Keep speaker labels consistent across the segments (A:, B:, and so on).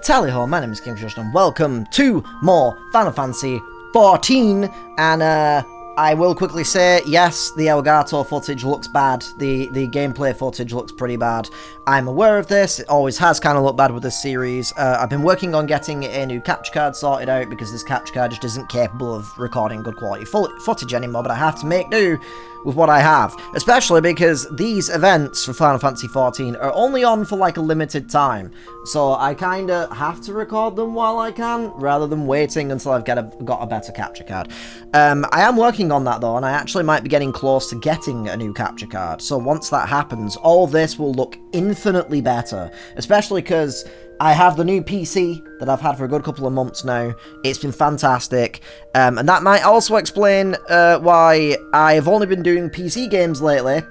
A: Tally ho, my name is KingFishOcean and welcome to more Final Fantasy XIV, and I will quickly say, yes, the Elgato footage looks bad, the gameplay footage looks pretty bad. I'm aware of this, it always has kind of looked bad with this series. I've been working on getting a new capture card sorted out because this capture card just isn't capable of recording good quality footage anymore, but I have to make do with what I have, especially because these events for Final Fantasy XIV are only on for like a limited time, so I kind of have to record them while I can, rather than waiting until I've got a better capture card. I am working on that though, and I actually might be getting close to getting a new capture card, so once that happens, all of this will look infinitely better, especially because I have the new PC that I've had for a good couple of months now. It's been fantastic, and that might also explain why I've only been doing PC games lately,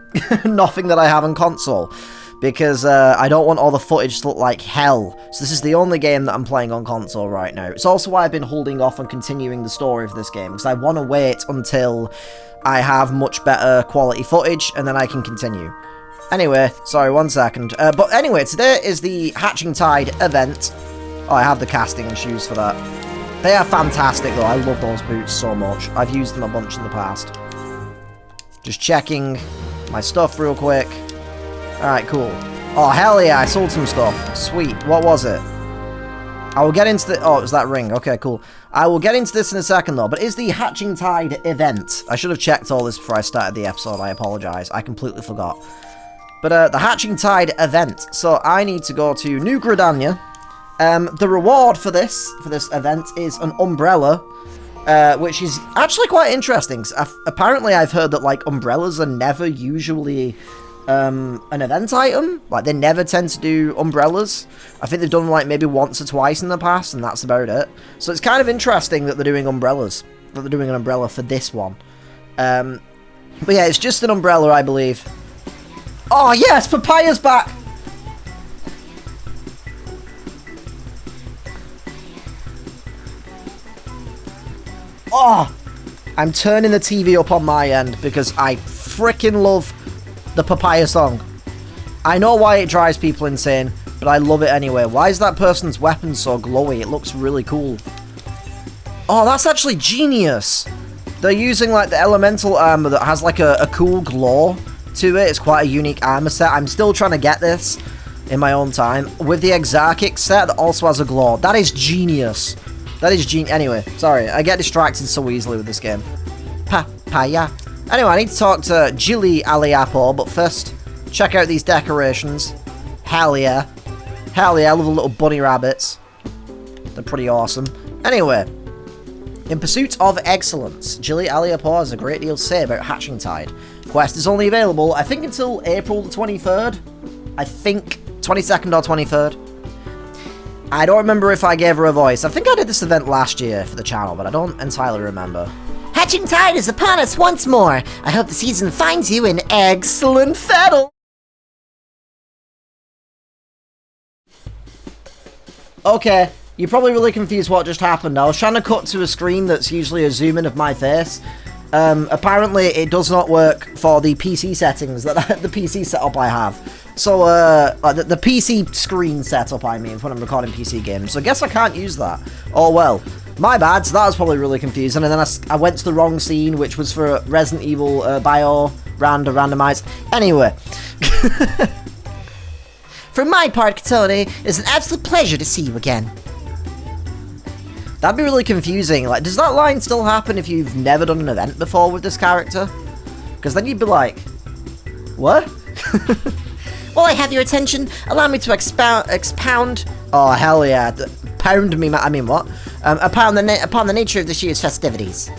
A: nothing that I have on console, because I don't want all the footage to look like hell, so this is the only game that I'm playing on console right now. It's also why I've been holding off on continuing the story of this game, because I want to wait until I have much better quality footage, and then I can continue. Anyway, sorry, 1 second. But anyway, today is the Hatching Tide event. Oh, I have the casting shoes for that. They are fantastic, though. I love those boots so much. I've used them a bunch in the past. Just checking my stuff real quick. Alright, cool. Oh, hell yeah, I sold some stuff. Sweet. What was it? I will get into the... Oh, it was that ring. Okay, cool. I will get into this in a second, though. But is the Hatching Tide event... I should have checked all this before I started the episode. I apologise. I completely forgot. But the Hatching Tide event, so I need to go to New Gridania. The reward for this event is an umbrella, which is actually quite interesting. Apparently I've heard that like umbrellas are never usually an event item. Like they never tend to do umbrellas. I think they've done like maybe once or twice in the past, and that's about it. So it's kind of interesting that they're doing umbrellas, that they're doing an umbrella for this one. But yeah, it's just an umbrella, I believe. Oh yes, Papaya's back! Oh! I'm turning the TV up on my end because I freaking love the Papaya song. I know why it drives people insane, but I love it anyway. Why is that person's weapon so glowy? It looks really cool. Oh, that's actually genius! They're using like the elemental armor that has like a cool glow to it. It's quite a unique armor set. I'm still trying to get this in my own time. With the Exarchic set that also has a glow. That is genius. That is genius. Anyway, sorry. I get distracted so easily with this game. Papaya. Anyway, I need to talk to Jilly Aliapo, but first, check out these decorations. Hell yeah. Hell yeah, I love the little bunny rabbits. They're pretty awesome. Anyway, in pursuit of excellence, Jilly Aliapo has a great deal to say about Hatching Tide. Quest is only available, I think, until April the 23rd. I think 22nd or 23rd. I don't remember if I gave her a voice. I think I did this event last year for the channel, but I don't entirely remember.
B: Hatching Tide is upon us once more. I hope the season finds you in excellent fettle.
A: Okay, you're probably really confused what just happened. I was trying to cut to a screen that's usually a zoom in of my face. Apparently it does not work for the PC settings, that the PC setup I have. So, the PC screen setup, I mean, when I'm recording PC games. So I guess I can't use that. Oh well. My bad, so that was probably really confusing. And then I went to the wrong scene, which was for Resident Evil Bio randomized. Anyway.
B: For my part, Katone, it's an absolute pleasure to see you again.
A: That'd be really confusing. Like, does that line still happen if you've never done an event before with this character? Because then you'd be like, what?
B: Well, I have your attention. Allow me to expound.
A: Oh, hell yeah. Pound me, I mean, what?
B: Upon the nature of this year's festivities.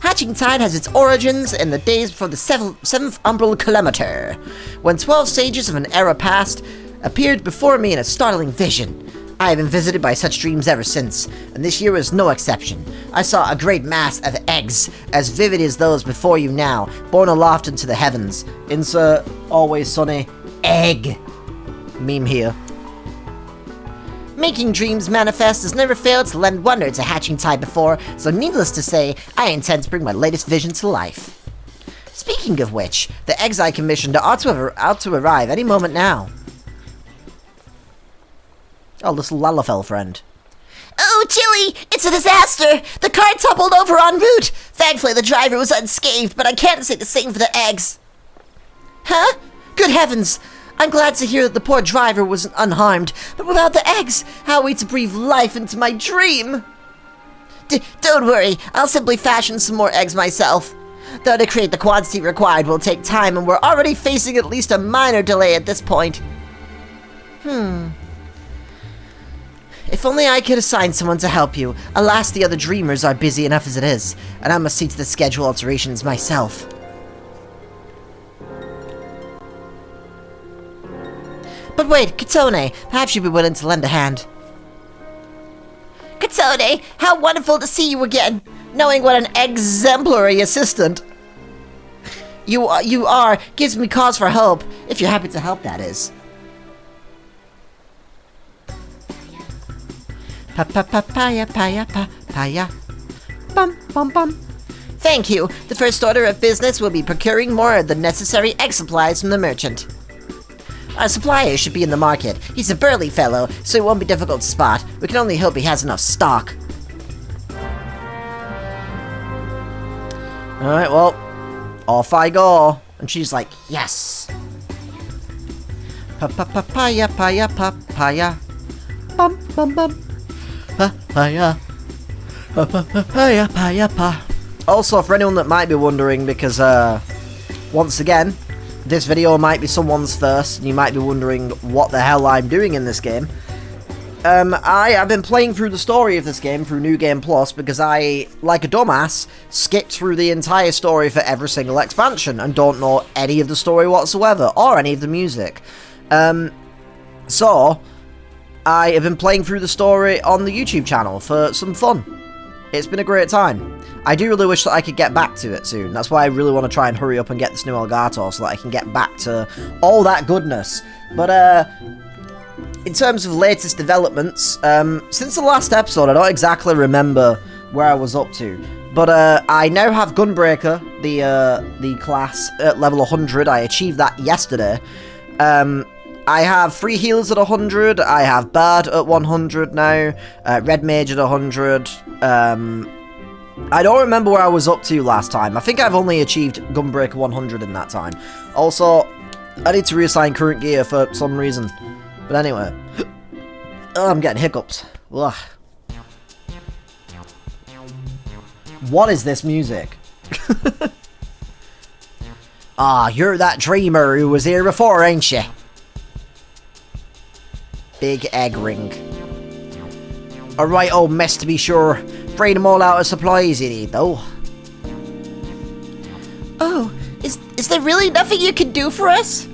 B: Hatching Tide has its origins in the days before the 7th umbral kilometer, when 12 sages of an era past appeared before me in a startling vision. I have been visited by such dreams ever since, and this year was no exception. I saw a great mass of eggs, as vivid as those before you now, borne aloft into the heavens.
A: Insert always sunny egg meme here.
B: Making dreams manifest has never failed to lend wonder to Hatching Tide before, so needless to say, I intend to bring my latest vision to life. Speaking of which, the eggs I commissioned ought to arrive any moment now.
A: Oh, little Lalafell friend.
B: Oh, Chili! It's a disaster! The car toppled over en route! Thankfully, the driver was unscathed, but I can't say the same for the eggs. Huh? Good heavens! I'm glad to hear that the poor driver was unharmed, but without the eggs, how are we to breathe life into my dream? Don't worry, I'll simply fashion some more eggs myself. Though to create the quantity required will take time, and we're already facing at least a minor delay at this point. If only I could assign someone to help you. Alas, the other dreamers are busy enough as it is, and I must see to the schedule alterations myself. But wait, Katone, perhaps you'd be willing to lend a hand. Katone, how wonderful to see you again! Knowing what an exemplary assistant you are gives me cause for hope, if you're happy to help, that is. Papaya, papaya. Bum, bum, bum. Thank you. The first order of business will be procuring more of the necessary egg supplies from the merchant. Our supplier should be in the market. He's a burly fellow, so it won't be difficult to spot. We can only hope he has enough stock.
A: Alright, well, off I go. And she's like, yes. Papaya, papaya, papaya. Bum, bum, bum. Papaya. Papaya, papaya, pa. Also, for anyone that might be wondering, because, once again, this video might be someone's first, and you might be wondering what the hell I'm doing in this game. I have been playing through the story of this game through New Game Plus because I, like a dumbass, skipped through the entire story for every single expansion and don't know any of the story whatsoever, or any of the music. So, I have been playing through the story on the YouTube channel for some fun. It's been a great time. I do really wish that I could get back to it soon. That's why I really want to try and hurry up and get this new Elgato so that I can get back to all that goodness. But, in terms of latest developments, since the last episode, I don't exactly remember where I was up to. But, I now have Gunbreaker, the class, at level 100. I achieved that yesterday. I have 3 heals at 100, I have Bard at 100 now, Red Mage at 100, I don't remember where I was up to last time. I think I've only achieved Gunbreaker 100 in that time. Also, I need to reassign current gear for some reason. But anyway, oh, I'm getting hiccups. Ugh. What is this music? Ah, you're that dreamer who was here before, ain't you? Big egg ring. A right old mess to be sure. Bring them all out of supplies you need, though.
B: Oh, is there really nothing you can do for us?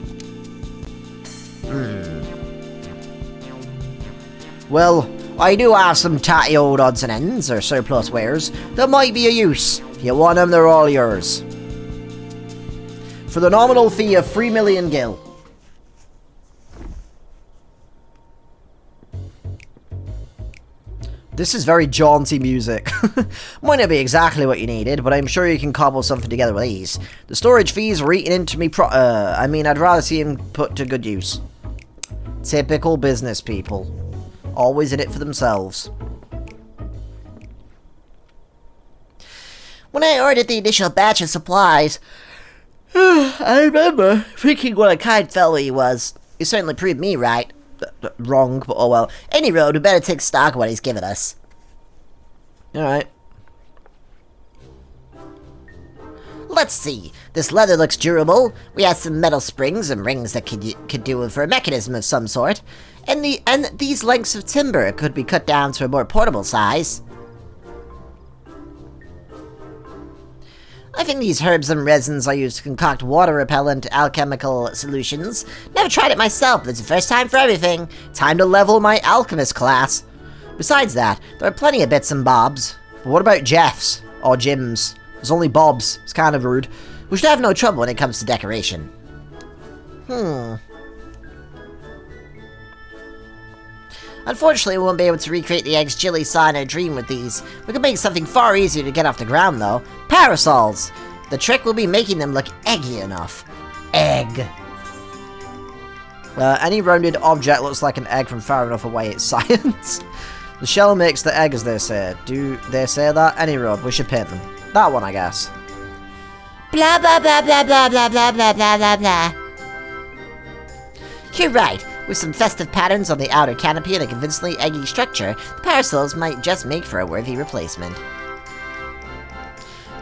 A: Well, I do have some tatty old odds and ends, or surplus wares, that might be of use. If you want them, they're all yours. For the nominal fee of 3 million gil. This is very jaunty music. Might not be exactly what you needed, but I'm sure you can cobble something together with these. The storage fees were eaten into me I mean, I'd rather see them put to good use. Typical business people. Always in it for themselves.
B: When I ordered the initial batch of supplies, I remember thinking what a kind fellow he was. He certainly proved me right. Wrong, but oh well. Any road, we better take stock of what he's given us.
A: Alright.
B: Let's see. This leather looks durable. We have some metal springs and rings that could do for a mechanism of some sort. And these lengths of timber could be cut down to a more portable size. I think these herbs and resins are used to concoct water-repellent alchemical solutions. Never tried it myself, but it's the first time for everything. Time to level my alchemist class. Besides that, there are plenty of bits and bobs. But what about Jeff's? Or Jim's? There's only Bob's. It's kind of rude. We should have no trouble when it comes to decoration. Unfortunately, we won't be able to recreate the egg's chili saw in our dream with these. We can make something far easier to get off the ground, though. Parasols! The trick will be making them look eggy enough. Egg.
A: Any rounded object looks like an egg from far enough away, it's science. The shell makes the egg, as they say. Do they say that? Any road, we should paint them. That one, I guess.
B: Blah, blah, blah, blah, blah, blah, blah, blah, blah, blah, blah. You're right. With some festive patterns on the outer canopy and a convincingly eggy structure, the parasols might just make for a worthy replacement.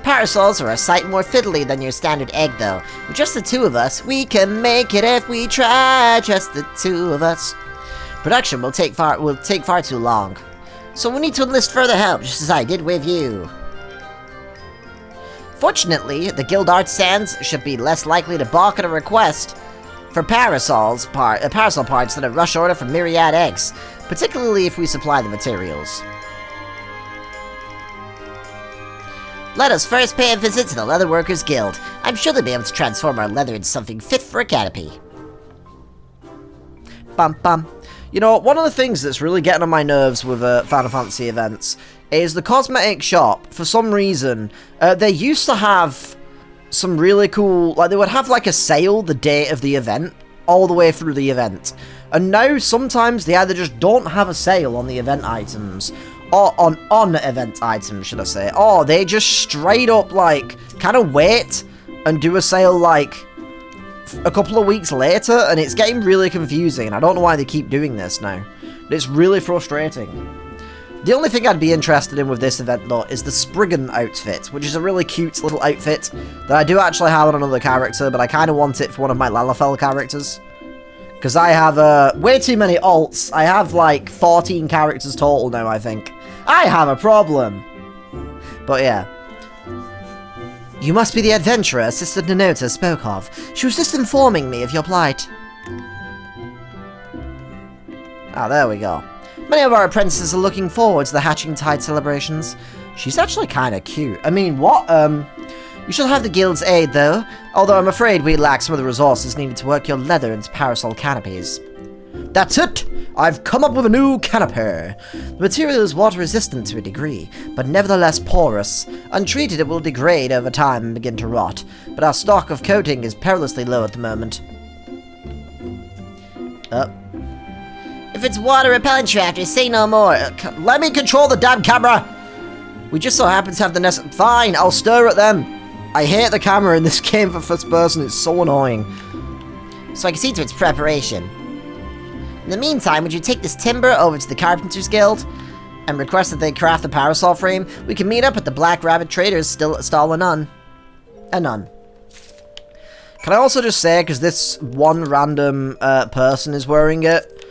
B: Parasols are a sight more fiddly than your standard egg, though. With just the two of us, we can make it if we try, just the two of us. Production will take far too long. So we need to enlist further help, just as I did with you. Fortunately, the Guild Art Sands should be less likely to balk at a request for parasol parts than a rush order for myriad eggs, particularly if we supply the materials. Let us first pay a visit to the Leatherworkers Guild. I'm sure they'll be able to transform our leather into something fit for a canopy.
A: Bum bum. You know, one of the things that's really getting on my nerves with Final Fantasy events is the cosmetic shop. For some reason, they used to have some really cool, like they would have like a sale the day of the event, all the way through the event. And now sometimes they either just don't have a sale on the event items, or on event items, should I say, or they just straight up like kind of wait and do a sale like a couple of weeks later, and it's getting really confusing. I don't know why they keep doing this now. It's really frustrating. The only thing I'd be interested in with this event, though, is the Spriggan outfit, which is a really cute little outfit that I do actually have on another character, but I kind of want it for one of my Lalafell characters. Because I have way too many alts. I have like 14 characters total now, I think. I have a problem. But yeah. You must be the adventurer Sister Nanota spoke of. She was just informing me of your plight. Ah, there we go. Many of our apprentices are looking forward to the Hatching Tide celebrations. She's actually kind of cute. I mean, what? You shall have the guild's aid, though, although I'm afraid we lack some of the resources needed to work your leather into parasol canopies. That's it! I've come up with a new canopy. The material is water-resistant to a degree, but nevertheless porous. Untreated, it will degrade over time and begin to rot, but our stock of coating is perilously low at the moment.
B: If it's water-repellent you're after, say no more.
A: Let me control the damn camera! We just so happen to have the Fine, I'll stare at them. I hate the camera in this game for first person, it's so annoying.
B: So I can see to its preparation. In the meantime, would you take this timber over to the Carpenters Guild and request that they craft the parasol frame? We can meet up at the Black Rabbit Traders stall a nun. Can I also just say, because this one random person is wearing it,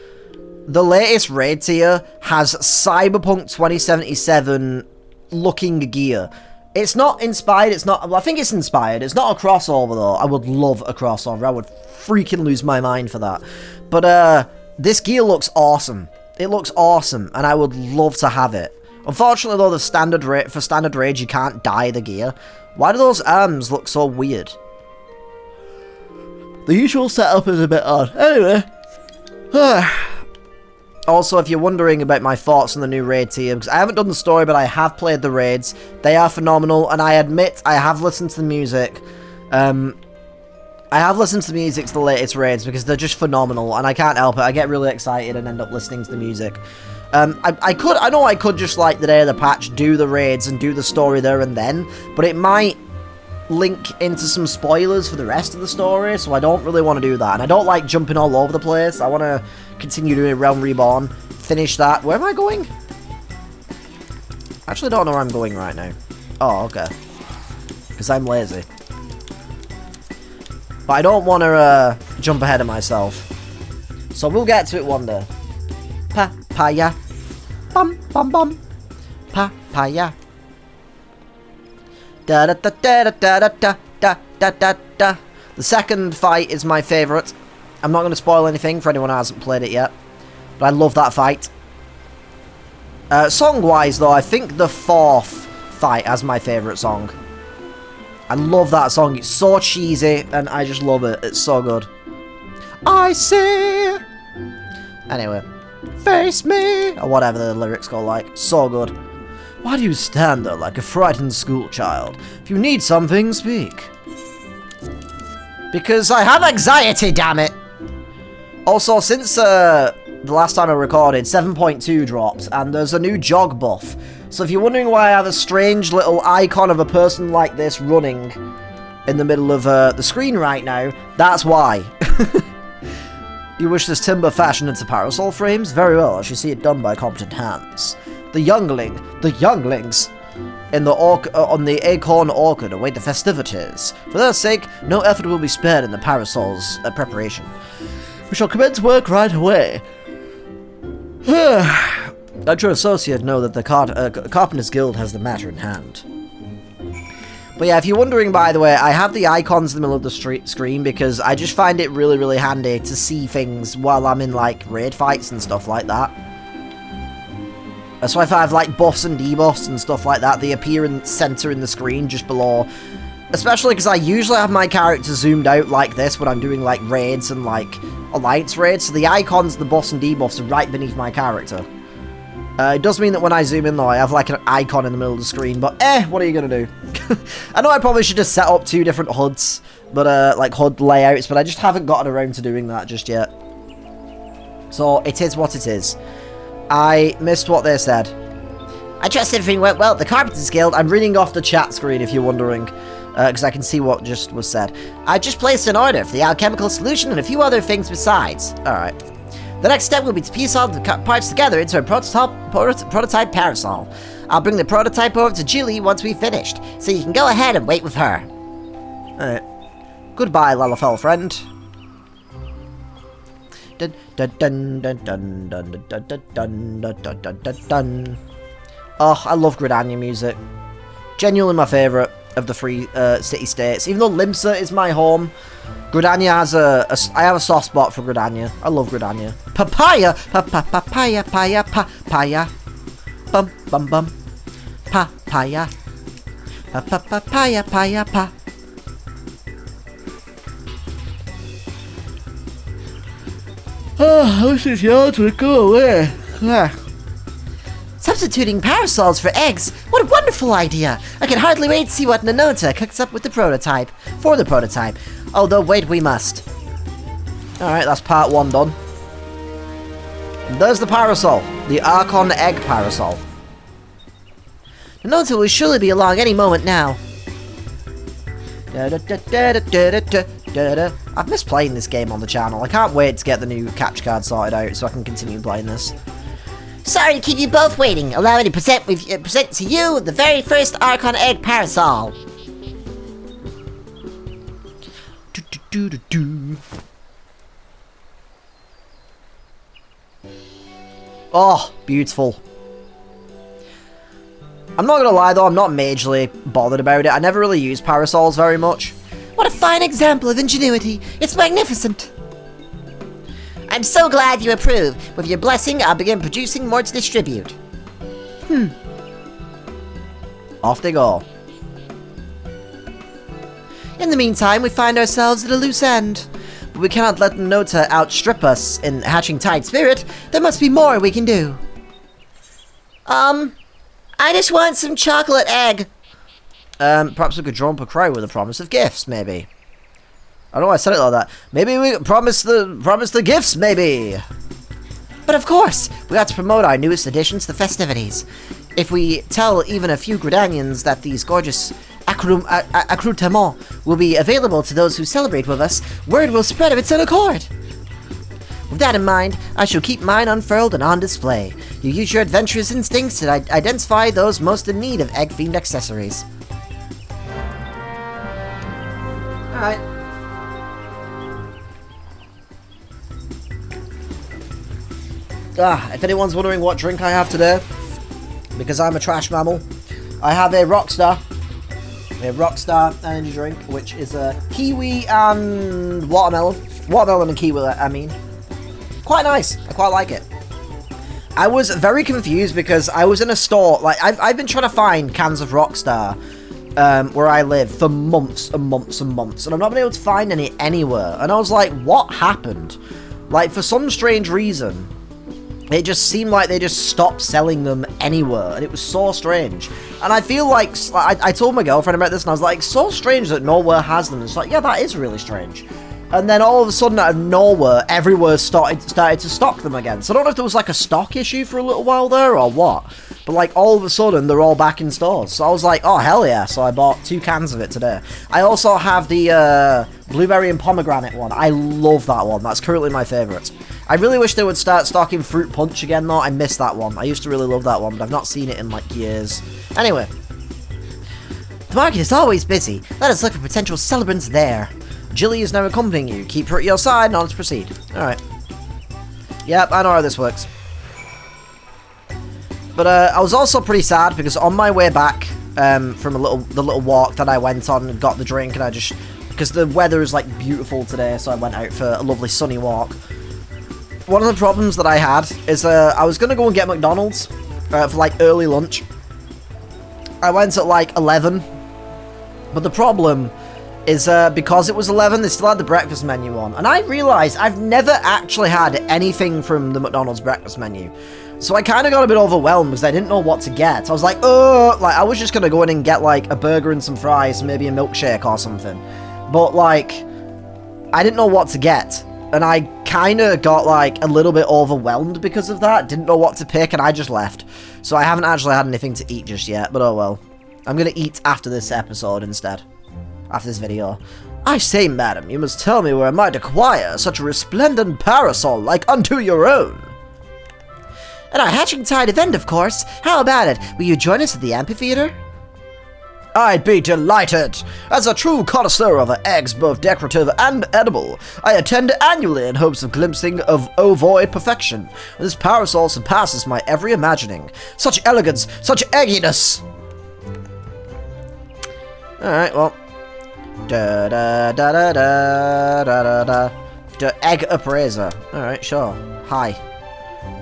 B: the latest raid tier has Cyberpunk 2077 looking gear. It's not inspired, it's not, well, I think it's inspired. It's not a crossover though. I would love a crossover. I would freaking lose my mind for that. But this gear looks awesome. It looks awesome, and I would love to have it. Unfortunately though, for standard raids you can't dye the gear. Why do those arms look so weird? The usual setup is a bit odd. Anyway. Also, if you're wondering about my thoughts on the new raid tier, because I haven't done the story, but I have played the raids. They are phenomenal, and I admit I have listened to the music. I have listened to the music to the latest raids, because they're just phenomenal, and I can't help it. I get really excited and end up listening to the music. I know I could just, like, the day of the patch, do the raids and do the story there and then, but it might link into some spoilers for the rest of the story, so I don't really want to do that. And I don't like jumping all over the place. I want to continue doing A Realm Reborn, finish that. Where am I going? I actually don't know where I'm going right now. Oh, okay. Because I'm lazy. But I don't want to jump ahead of myself. So we'll get to it one day. Papaya. Bum, bum, bum. Papaya. Da da da da da da da da da da da. The second fight is my favourite. I'm not going to spoil anything for anyone who hasn't played it yet, but I love that fight. Song-wise, though, I think the fourth fight has my favourite song. I love that song. It's so cheesy, and I just love it. It's so good. I see. Anyway, face me, or whatever the lyrics go like. So good. Why do you stand there like a frightened schoolchild? If you need something, speak. Because I have anxiety, damn it!
A: Also, since the last time I recorded, 7.2 dropped, and there's a new jog buff. So if you're wondering why I have a strange little icon of a person like this running in the middle of the screen right now, that's why. You wish this timber fashioned into parasol frames? Very well, I should see it done by competent hands. The younglings in the on the acorn orchard await the festivities. For their sake, no effort will be spared in the parasol's preparation. We shall commence work right away. Let your associate know that the Carpenter's Guild has the matter in hand. But yeah, if you're wondering, by the way, I have the icons in the middle of the screen because I just find it really, really handy to see things while I'm in, like, raid fights and stuff like that. So if I have, like, buffs and debuffs and stuff like that, they appear in center in the screen just below. Especially because I usually have my character zoomed out like this when I'm doing, like, raids and, like, alliance raids. So the icons, the buffs and debuffs are right beneath my character. It does mean that when I zoom in, though, I have, like, an icon in the middle of the screen. But, what are you going to do? I know I probably should just set up 2 different HUDs, but, like, HUD layouts, but I just haven't gotten around to doing that just yet. So, it is what it is. I missed what they said.
B: I trust everything went well at the Carpenter's Guild.
A: I'm reading off the chat screen, if you're wondering, because I can see what just was said.
B: I just placed an order for the alchemical solution and a few other things besides.
A: Alright.
B: The next step will be to piece all the parts together into a prototype parasol. I'll bring the prototype over to Julie once we've finished, so you can go ahead and wait with her.
A: Alright. Goodbye, Lalafell friend. Dun dun dun dun dun dun dun dun dun dun dun dun dun. Oh, I love Gridania music. Genuinely my favourite of the 3 city-states. Even though Limsa is my home, Gridania has I have a soft spot for Gridania. I love Gridania. Papaya! Papaya, papaya, papaya. Bum, bum, bum. Papaya. Papaya, papaya, pa. Oh, I wish these yards would go away.
B: Substituting parasols for eggs? What a wonderful idea! I can hardly wait to see what Nanota cooks up with the prototype. For the prototype. Although, wait, we must.
A: Alright, that's part 1 done. And there's the parasol. The Archon Egg Parasol.
B: Nanota will surely be along any moment now.
A: I've missed playing this game on the channel. I can't wait to get the new capture card sorted out so I can continue playing this.
B: Sorry to keep you both waiting. Allow me to present to you the very first Archon Egg Parasol.
A: Oh, beautiful. I'm not gonna lie though, I'm not majorly bothered about it. I never really use parasols very much.
B: What a fine example of ingenuity. It's magnificent. I'm so glad you approve. With your blessing, I'll begin producing more to distribute.
A: Off they go.
B: In the meantime, we find ourselves at a loose end.
A: But we cannot let Nanota outstrip us in hatching tide spirit.
B: There must be more we can do. I just want some chocolate egg.
A: Perhaps we could draw up a crow with a promise of gifts, maybe. I don't know why I said it like that. Maybe we promise the gifts, maybe.
B: But of course, we got to promote our newest addition to the festivities. If we tell even a few Gridanians that these gorgeous accoutrements will be available to those who celebrate with us, word will spread of its own accord. With that in mind, I shall keep mine unfurled and on display. You use your adventurous instincts to identify those most in need of egg-themed accessories.
A: Alright. If anyone's wondering what drink I have today, because I'm a trash mammal, I have a Rockstar energy drink, which is a kiwi and watermelon and kiwi, I mean. Quite nice. I quite like it. I was very confused because I was in a store, like, I've been trying to find cans of Rockstar where I live for months and months and months, and I've not been able to find any anywhere, and I was like, what happened? Like, for some strange reason, it just seemed like they just stopped selling them anywhere, and it was so strange. And I feel like, I told my girlfriend about this, and I was like, so strange that nowhere has them. It's like, yeah, that is really strange. And then all of a sudden, out of nowhere, everywhere started to stock them again. So I don't know if there was like a stock issue for a little while there or what. But like all of a sudden, they're all back in stores. So I was like, oh hell yeah. So I bought 2 cans of it today. I also have the blueberry and pomegranate one. I love that one. That's currently my favourite. I really wish they would start stocking fruit punch again though. I miss that one. I used to really love that one, but I've not seen it in like years. Anyway.
B: The market is always busy. Let us look for potential celebrants there.
A: Jilly is now accompanying you. Keep her at your side, now let's proceed. Alright. Yep, I know how this works. But I was also pretty sad because on my way back from the little walk that I went on and got the drink, and I just... because the weather is like beautiful today, so I went out for a lovely sunny walk. One of the problems that I had is I was going to go and get McDonald's for like early lunch. I went at like 11. But the problem is because it was 11, they still had the breakfast menu on. And I realised I've never actually had anything from the McDonald's breakfast menu. So I kind of got a bit overwhelmed because I didn't know what to get. I was like, oh, like I was just going to go in and get like a burger and some fries, maybe a milkshake or something. But like, I didn't know what to get. And I kind of got like a little bit overwhelmed because of that. Didn't know what to pick and I just left. So I haven't actually had anything to eat just yet, but oh well. I'm going to eat after this episode instead. After this video. I say, madam, you must tell me where I might acquire such a resplendent parasol like unto your own.
B: At our Hatching Tide event, of course. How about it? Will you join us at the amphitheater?
A: I'd be delighted. As a true connoisseur of eggs, both decorative and edible, I attend annually in hopes of glimpsing of ovoid perfection. This parasol surpasses my every imagining. Such elegance, such egginess. Alright, well. Da da da da da da da da. Egg appraiser. Alright, sure. Hi.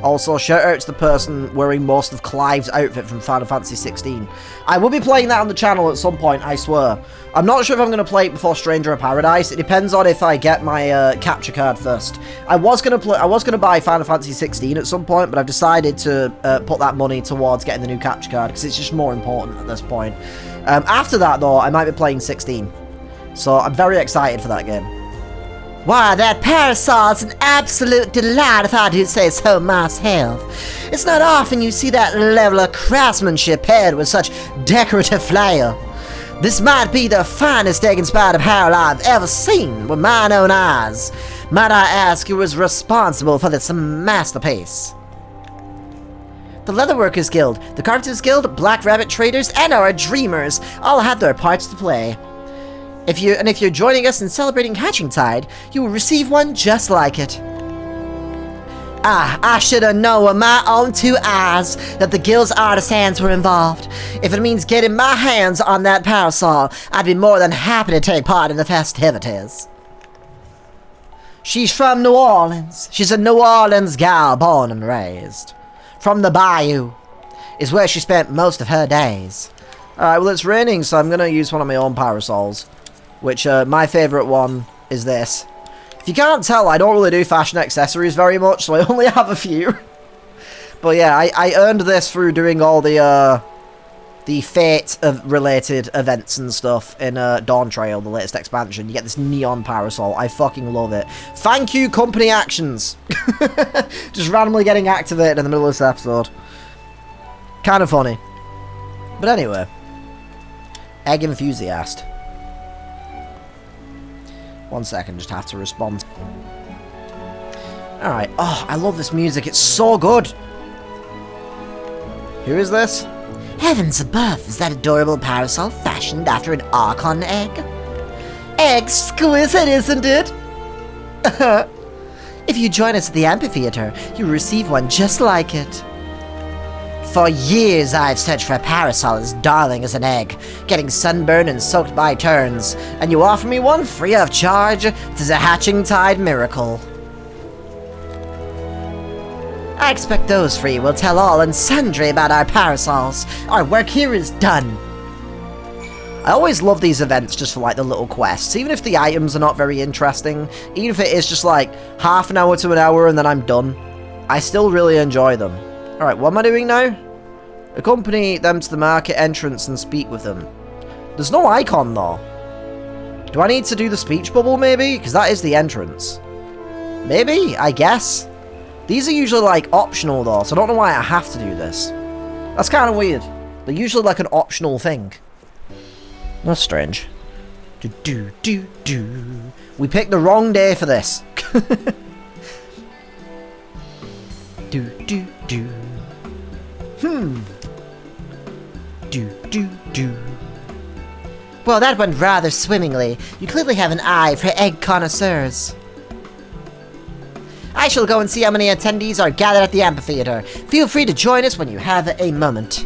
A: Also, shout out to the person wearing most of Clive's outfit from Final Fantasy XIV. I will be playing that on the channel at some point, I swear. I'm not sure if I'm going to play it before Stranger of Paradise. It depends on if I get my capture card first. I was going to buy Final Fantasy XIV at some point, but I've decided to put that money towards getting the new capture card because it's just more important at this point. After that, though, I might be playing 16. So I'm very excited for that game.
B: Why, that parasol's an absolute delight, if I do say so myself. It's not often you see that level of craftsmanship paired with such decorative flair. This might be the finest egg-inspired apparel I've ever seen with mine own eyes. Might I ask who was responsible for this masterpiece? The Leatherworkers Guild, the Carpenters Guild, Black Rabbit Traders, and our Dreamers all had their parts to play. If you're joining us in celebrating Hatching Tide, you will receive one just like it. Ah, I should have known with my own 2 eyes that the guild's artisans were involved. If it means getting my hands on that parasol, I'd be more than happy to take part in the festivities. She's from New Orleans. She's a New Orleans gal, born and raised. From the bayou is where she spent most of her days. Alright, well it's raining, so I'm going to use one of my own parasols. Which, my favourite one is this. If you can't tell, I don't really do fashion accessories very much, so I only have a few. But yeah, I earned this through doing all the Fate-related events and stuff in Dawn Trail, the latest expansion. You get this neon parasol. I fucking love it. Thank you, company actions. Just randomly getting activated in the middle of this episode. Kind of funny. But anyway. Egg enthusiast. 1 second, just have to respond. Alright. Oh, I love this music. It's so good. Who is this? Heavens above, is that adorable parasol fashioned after an Archon egg? Exquisite, isn't it? If you join us at the amphitheater, you'll receive one just like it. For years I've searched for a parasol as darling as an egg, getting sunburned and soaked by turns, and you offer me one free of charge? It is a Hatching Tide miracle. I expect those three will tell all and sundry about our parasols. Our work here is done.
A: I always love these events just for like the little quests, even if the items are not very interesting, even if it is just like half an hour to an hour and then I'm done. I still really enjoy them. Alright, what am I doing now? Accompany them to the market entrance and speak with them. There's no icon though. Do I need to do the speech bubble, maybe? Because that is the entrance. Maybe? I guess? These are usually, like, optional, though, so I don't know why I have to do this. That's kind of weird. They're usually, like, an optional thing. That's strange. Do. We picked the wrong day for this. Do. Do.
B: Well, that went rather swimmingly. You clearly have an eye for egg connoisseurs. I shall go and see how many attendees are gathered at the amphitheater. Feel free to join us when you have a moment.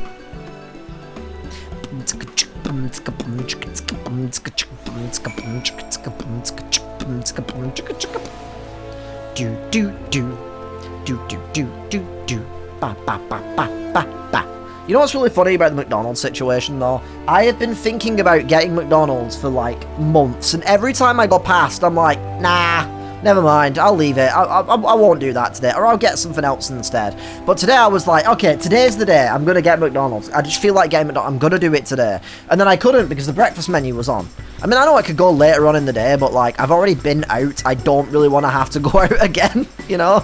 A: You know what's really funny about the McDonald's situation, though? I have been thinking about getting McDonald's for, like, months, and every time I go past, I'm like, nah, never mind, I'll leave it. I won't do that today, or I'll get something else instead. But today I was like, okay, today's the day. I'm going to get McDonald's. I just feel like getting McDonald's. I'm going to do it today. And then I couldn't because the breakfast menu was on. I mean, I know I could go later on in the day, but, like, I've already been out. I don't really want to have to go out again, you know?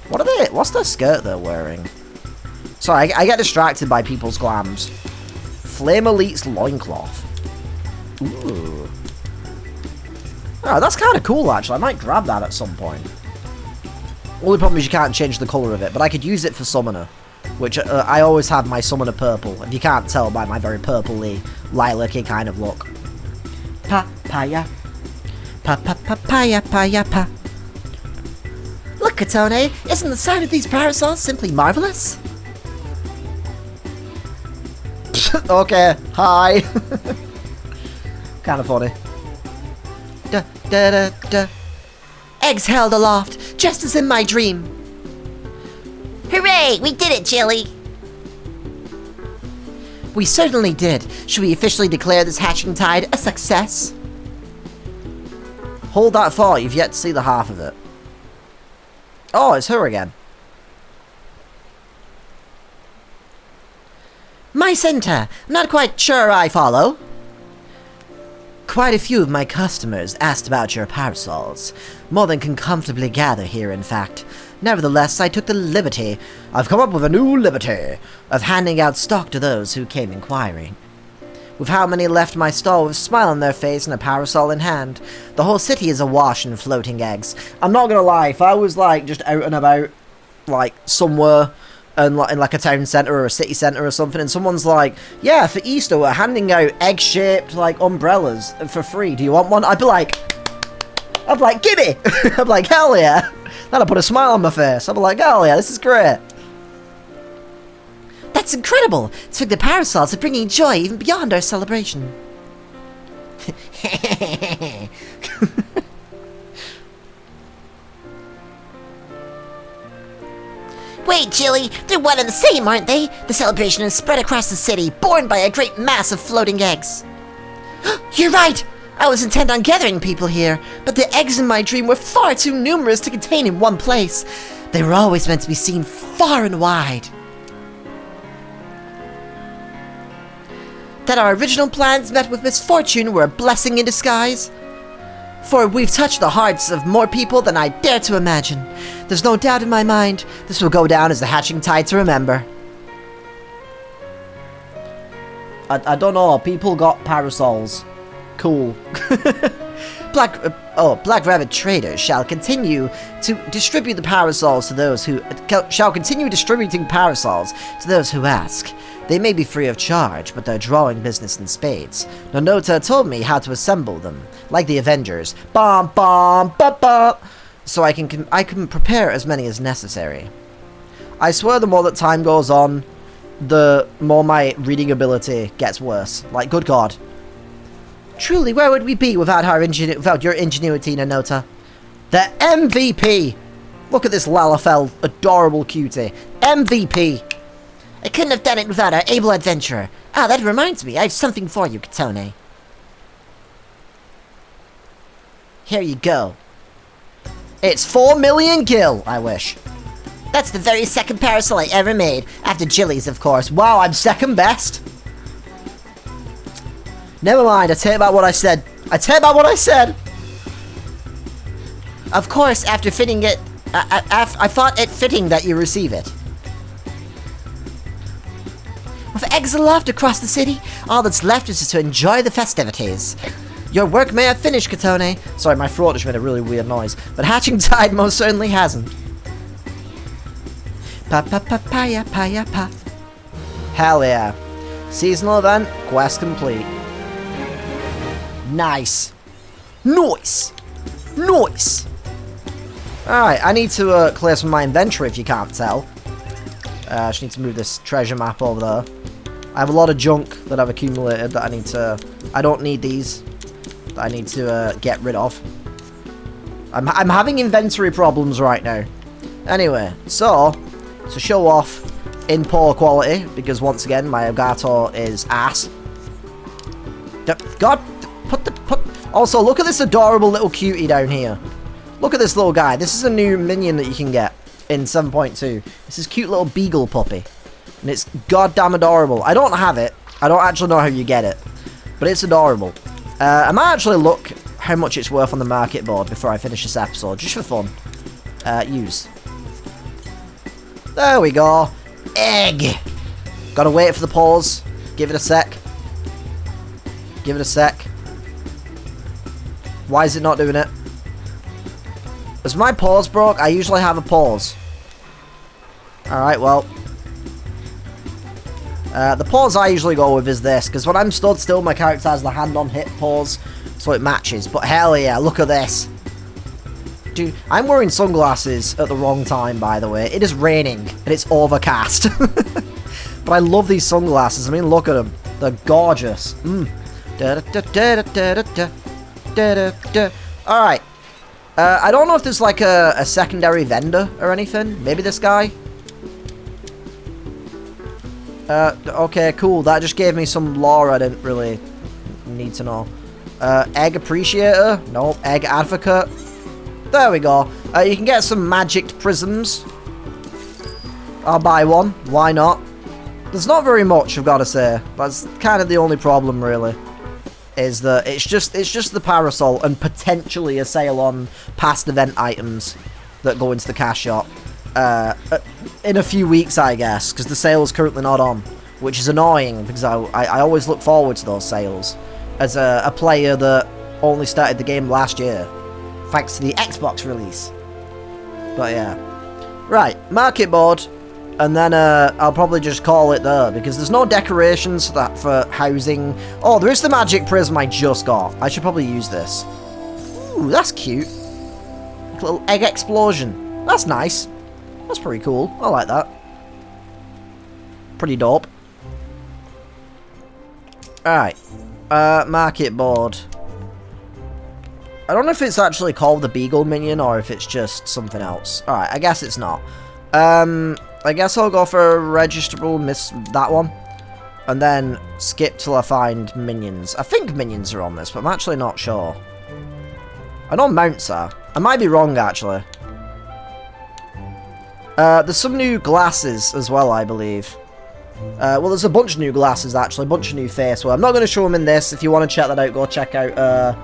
A: What are they? What's the skirt they're wearing? Sorry, I get distracted by people's glams. Flame Elite's loincloth. Ooh. Oh, that's kind of cool, actually. I might grab that at some point. Only problem is you can't change the colour of it, but I could use it for Summoner, which I always have my Summoner purple, if you can't tell by my very purpley, lilac-y kind of look. Papaya. Papaya, pa.
B: Look, Katone, isn't the sight of these parasols simply marvelous?
A: Okay, hi. Kind of funny.
B: Eggs held aloft, just as in my dream.
C: Hooray! We did it, Chili!
B: We certainly did. Should we officially declare this hatching tide a success?
A: Hold that thought, you've yet to see the half of it. Oh, it's her again.
B: My center, not quite sure I follow. Quite a few of my customers asked about your parasols. More than can comfortably gather here, in fact. Nevertheless, I took the liberty,
A: I've come up with a new liberty,
B: of handing out stock to those who came inquiring. With how many left my stall with a smile on their face and a parasol in hand, the whole city is awash in floating eggs.
A: I'm not gonna lie, if I was, like, just out and about, like, somewhere, and in like a town centre or a city centre or something, and someone's like, yeah, for Easter we're handing out egg-shaped, like, umbrellas for free, do you want one? I'd be like, gimme! I'd be like, hell yeah! That'll put a smile on my face. I'd be like, hell yeah, this is great.
B: That's incredible! It's like the parasols are bringing joy even beyond our celebration.
C: Wait, Chili, they're one and the same, aren't they? The celebration is spread across the city, borne by a great mass of floating eggs.
B: You're right! I was intent on gathering people here, but the eggs in my dream were far too numerous to contain in one place. They were always meant to be seen far and wide. That our original plans met with misfortune were a blessing in disguise. For we've touched the hearts of more people than I dare to imagine. There's no doubt in my mind, this will go down as the hatching tide to remember.
A: I don't know, people got parasols. Cool.
B: Black Rabbit traders shall continue to distribute the parasols to those who shall continue distributing parasols to those who ask. They may be free of charge, but they're drawing business in spades. Nonota told me how to assemble them, like the Avengers. Bom bom bum bum. So I can prepare as many as necessary.
A: I swear the more that time goes on, the more my reading ability gets worse. Like, good God.
B: Truly, where would we be without your ingenuity, Nonota?
A: The MVP! Look at this Lalafell, adorable cutie. MVP!
B: I couldn't have done it without our able adventurer. Ah, that reminds me, I have something for you, Katone. Here you go.
A: It's 4 million gil, I wish.
B: That's the very second parasol I ever made, after Jilly's, of course.
A: Wow, I'm second best. Never mind, I take back what I said. I take back what I said.
B: Of course, after fitting it, I thought it fitting that you receive it. With eggs aloft across the city, all that's left is to enjoy the festivities. Your work may have finished, Katone.
A: Sorry, my throat just made a really weird noise. But Hatching Tide most certainly hasn't.
B: Pa.
A: Hell yeah. Seasonal event, quest complete. Nice. Nice. Nice. Alright, I need to clear some of my inventory if you can't tell. I just need to move this treasure map over there. I have a lot of junk that I've accumulated that I need to... I don't need these. That I need to get rid of. I'm having inventory problems right now. Anyway, so... To show off in poor quality, because once again, my Elgato is ass. God, also, look at this adorable little cutie down here. Look at this little guy. This is a new minion that you can get in 7.2. This is cute little beagle puppy. And it's goddamn adorable. I don't have it. I don't actually know how you get it. But it's adorable. I might actually look how much it's worth on the market board before I finish this episode, just for fun. Use. There we go. Egg. Gotta wait for the pause. Give it a sec. Give it a sec. Why is it not doing it? As my pause broke, I usually have a pause. Alright, well. The pause I usually go with is this, because when I'm stood still, my character has the hand on hip pause, so it matches. But hell yeah, look at this. Dude, I'm wearing sunglasses at the wrong time, by the way. It is raining, and it's overcast. But I love these sunglasses. I mean, look at them. They're gorgeous. Alright. I don't know if there's like a secondary vendor or anything. Maybe this guy? Okay, cool. That just gave me some lore I didn't really need to know. Egg appreciator? Nope. Egg advocate? There we go. You can get some magicked prisms. I'll buy one. Why not? There's not very much, I've got to say. That's kind of the only problem, really. Is that it's just the parasol and potentially a sale on past event items that go into the cash shop. In a few weeks, I guess, because the sale is currently not on. Which is annoying, because I always look forward to those sales. As a player that only started the game last year. Thanks to the Xbox release. But yeah. Right, market board. And then I'll probably just call it there, because there's no decorations for housing. Oh, there is the magic prism I just got. I should probably use this. Ooh, that's cute. Like a little egg explosion. That's nice. That's pretty cool. I like that. Pretty dope. Alright. Market board. I don't know if it's actually called the Beagle minion or if it's just something else. Alright, I guess it's not. I guess I'll go for a registerable, miss that one. And then skip till I find minions. I think minions are on this, but I'm actually not sure. I know mounts are. I might be wrong, actually. There's some new glasses as well, I believe. Well, there's a bunch of new glasses, actually. A bunch of new face. Well, I'm not going to show them in this. If you want to check that out, go check out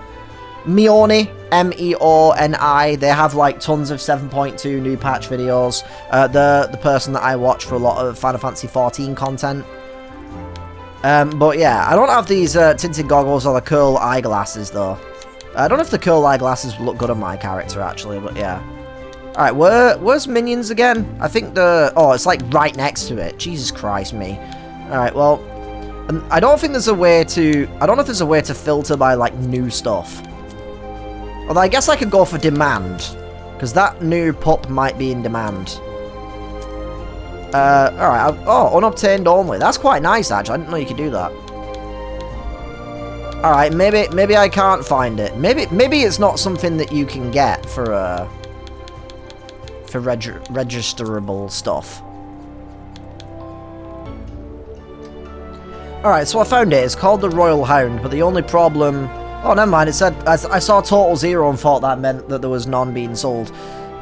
A: Meoni, M-E-O-N-I. They have like tons of 7.2 new patch videos. They're the person that I watch for a lot of Final Fantasy XIV content. But yeah, I don't have these tinted goggles or the curl eyeglasses though. I don't know if the curl eyeglasses look good on my character actually, but yeah. Alright, where's minions again? I think oh, it's like right next to it. Jesus Christ me. Alright, well, I don't think there's a way to, I don't know if there's a way to filter by like new stuff. Although I guess I could go for demand. Because that new pup might be in demand. Alright. Oh, unobtained only. That's quite nice, actually. I didn't know you could do that. Alright, maybe I can't find it. Maybe it's not something that you can get for registerable stuff. Alright, so I found it. It's called the Royal Hound, but the only problem... Oh, never mind. It said I saw total 0 and thought that meant that there was none being sold.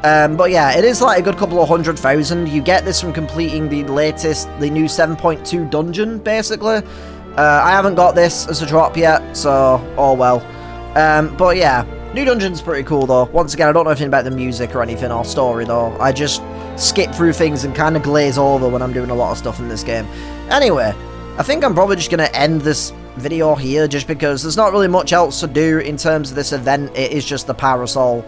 A: But yeah, it is like a good couple of 100,000. You get this from completing the new 7.2 dungeon, basically. I haven't got this as a drop yet, so oh well. But yeah, New Dungeon's pretty cool though. Once again, I don't know anything about the music or anything or story though. I just skip through things and kind of glaze over when I'm doing a lot of stuff in this game. Anyway, I think I'm probably just going to end this video here just because there's not really much else to do in terms of this event. It is just the Parasol.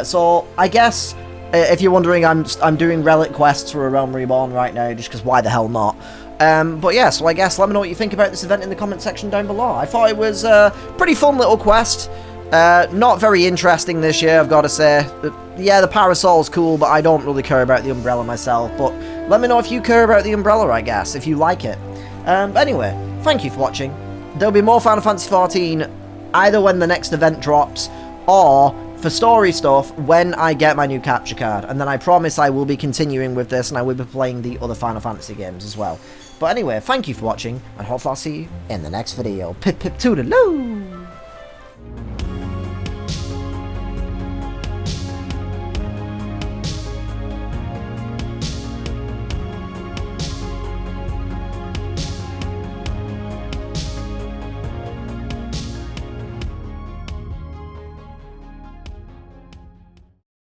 A: So I guess if you're wondering, I'm doing relic quests for A Realm Reborn right now just because why the hell not. But yeah, so I guess let me know what you think about this event in the comment section down below. I thought it was a pretty fun little quest. Not very interesting this year, I've got to say. Yeah, the Parasol's cool, but I don't really care about the Umbrella myself. But let me know if you care about the Umbrella, I guess, if you like it. Anyway, thank you for watching. There'll be more Final Fantasy XIV either when the next event drops or for story stuff when I get my new capture card. And then I promise I will be continuing with this and I will be playing the other Final Fantasy games as well. But anyway, thank you for watching and hopefully I'll see you in the next video. Pip pip toodaloo!